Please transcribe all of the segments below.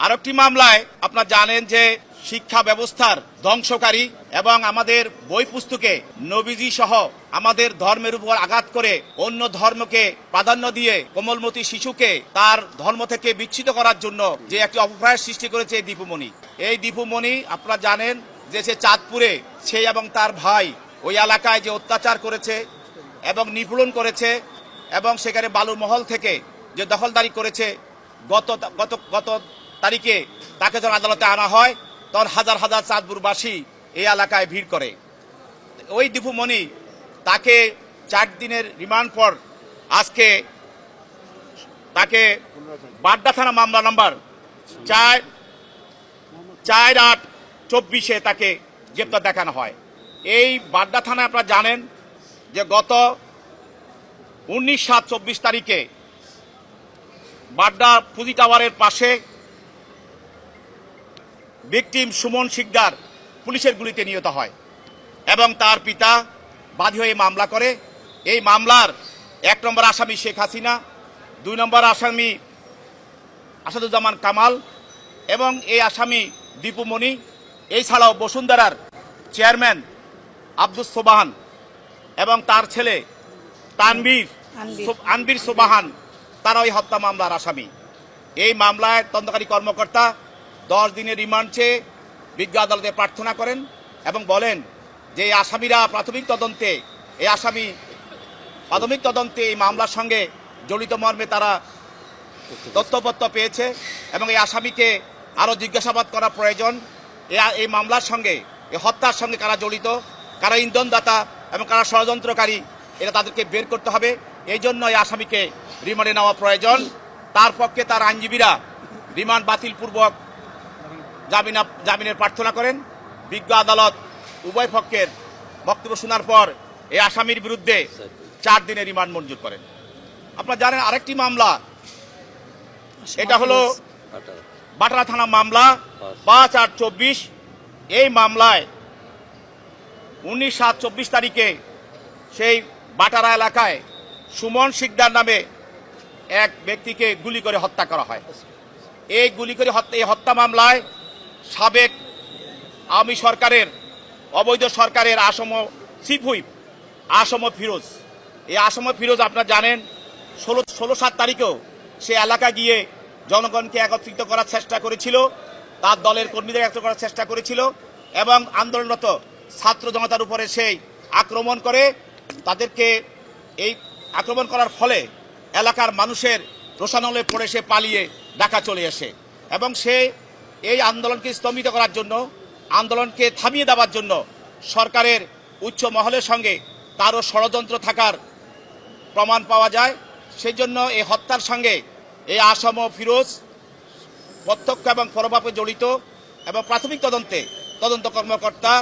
আরেকটি মামলায় আপনারা জানেন যে শিক্ষা ব্যবস্থার ধ্বংসকারী এবং আমাদের বই পুস্তকে নবীজি সহ আমাদের ধর্মের উপর আঘাত করে অন্য ধর্মকে প্রাধান্য দিয়ে কোমলমতি শিশুকে তার ধর্ম থেকে বিচ্ছিন্ন করার জন্য যে একটি অপপ্রয়াস সৃষ্টি করেছে এই দীপুমণি। এই দীপুমণি আপনারা জানেন যে সে চাঁদপুরে সে এবং তার ভাই ওই এলাকায় যে অত্যাচার করেছে এবং নিপীড়ন করেছে এবং সেখানে বালুমহল থেকে যে দখলদারি করেছে গত তারিখে তাকে যখন আদালতে আনা হয় তখন হাজার হাজার চাঁদপুরবাসী এই এলাকায় ভিড় করে। ওই দীপুমণি তাকে 4 দিনের রিমান্ড পর আজকে তাকে বাড্ডা থানা মামলা নাম্বার 4/8/24 তাকে গ্রেপ্তার দেখানো হয়। এই বাড্ডা থানায় আপনারা জানেন যে গত 19/7/24 তারিখে বাড্ডা পুঁজি টাওয়ারের পাশে ভিকটিম সুমন শিকদার পুলিশের গুলিতে নিহত হয় এবং তার পিতা বাদী হয়ে মামলা করে। এই মামলার 1 নম্বর আসামি শেখ হাসিনা, 2 নম্বর আসামি আসাদুজ্জামান কামাল এবং এই আসামি দীপুমণি, এছাড়াও বসুন্ধরার চেয়ারম্যান আব্দুস সোবাহান এবং তার ছেলে আনবির সোবাহান, তারা ওই হত্যা মামলার আসামি। এই মামলায় তদন্তকারী কর্মকর্তা 10 দিনের রিমান্ড চেয়ে বিজ্ঞ আদালতে প্রার্থনা করেন এবং বলেন যে এই আসামিরা প্রাথমিক তদন্তে এই মামলার সঙ্গে জড়িত মর্মে তারা তথ্যপত্র পেয়েছে এবং এই আসামিকে আরও জিজ্ঞাসাবাদ করা প্রয়োজন। এই মামলার সঙ্গে, এই হত্যার সঙ্গে কারা জড়িত, কারা ইন্ধনদাতা এবং কারা ষড়যন্ত্রকারী, এটা তাদেরকে বের করতে হবে। এই জন্য এই আসামিকে রিমান্ডে নেওয়া প্রয়োজন। তার পক্ষে তার আইনজীবীরা রিমান্ড বাতিলপূর্বক জামিনের প্রার্থনা করেন। বিজ্ঞ আদালত উভয় পক্ষের বক্তব্য শোনার পর এই আসামির বিরুদ্ধে 4 দিনের রিমান্ড মঞ্জুর করেন। আপনারা জানেন আরেকটি মামলা, এটা হলো বাটারা থানা মামলা 5/8/24। এই মামলায় 19/7/24 তারিখে সেই বাটারা এলাকায় সুমন শিকদার নামে এক ব্যক্তিকে গুলি করে হত্যা করা হয়। এই হত্যা মামলায় সাবেক আওয়ামী সরকারের অবৈধ সরকারের আসম চিফ হুইপ আসম ফিরোজ, এই আসম ফিরোজ আপনারা জানেন 16/7 তারিখেও সে এলাকা গিয়ে জনগণকে একত্রিত করার চেষ্টা করেছিল, তার দলের কর্মীদের একত্রিত করার চেষ্টা করেছিল এবং আন্দোলনরত ছাত্র জনতার উপরে সেই আক্রমণ করে। তাদেরকে এই আক্রমণ করার ফলে এলাকার মানুষের রোষানলে পড়ে সে পালিয়ে ঢাকা চলে আসে এবং সে এই আন্দোলনকে স্তম্ভিত করার জন্য, আন্দোলনকে থামিয়ে দেওয়ার জন্য সরকারের উচ্চ মহলের সঙ্গে তারও ষড়যন্ত্র থাকার প্রমাণ পাওয়া যায়। সেই জন্য এই হত্যার সঙ্গে এই আসম ফিরোজ প্রত্যক্ষ এবং পরোক্ষভাবে জড়িত এবং প্রাথমিক তদন্ত কর্মকর্তা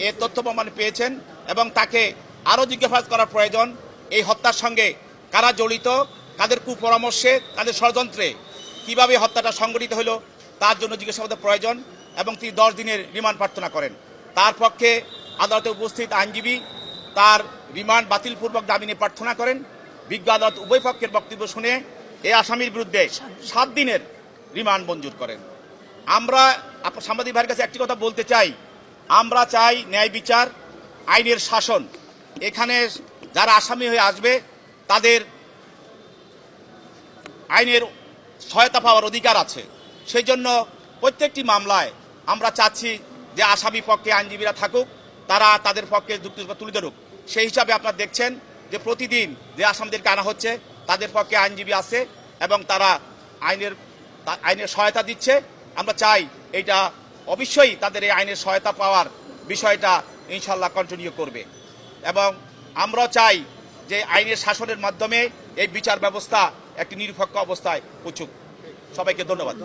এর তথ্য প্রমাণ পেয়েছেন এবং তাকে আরও জিজ্ঞাসাবাদ করার প্রয়োজন। এই হত্যার সঙ্গে কারা জড়িত, কাদের কুপরামর্শে, কাদের ষড়যন্ত্রে কিভাবে হত্যাটা সংঘটিত হলো তার জন্য জিজ্ঞাসাবাদের প্রয়োজন এবং তিনি 10 দিনের রিমান্ড প্রার্থনা করেন। তার পক্ষে আদালতে উপস্থিত আইনজীবী তার রিমান্ড বাতিলপূর্বক জামিনে প্রার্থনা করেন। বিজ্ঞ আদালত উভয় পক্ষের বক্তব্য শুনে এই আসামির বিরুদ্ধে 7 দিনের রিমান্ড মঞ্জুর করেন। আমরা সাংবাদিক ভাইয়ের কাছে একটি কথা বলতে চাই, আমরা চাই ন্যায় বিচার, আইনের শাসন। এখানে যারা আসামি হয়ে আসবে তাদের আইনের সহায়তা পাওয়ার অধিকার আছে। সেই জন্য প্রত্যেকটি মামলায় আমরা চাচ্ছি যে আসামি পক্ষে আইনজীবীরা থাকুক, তারা তাদের পক্ষে যুক্তি তুলে ধরুক। সেই হিসাবে আপনারা দেখছেন যে প্রতিদিন যে আসামিদেরকে আনা হচ্ছে তাদের পক্ষে আইনজীবী আছে এবং তারা আইনের সহায়তা দিচ্ছে। আমরা চাই এইটা অবশ্যই তাদের এই আইনের সহায়তা পাওয়ার বিষয়টা ইনশাল্লাহ কন্টিনিউ করবে এবং আমরাও চাই যে আইনের শাসনের মাধ্যমে এই বিচার ব্যবস্থা একটি নিরপেক্ষ অবস্থায় পৌঁছুক। সবাইকে ধন্যবাদ।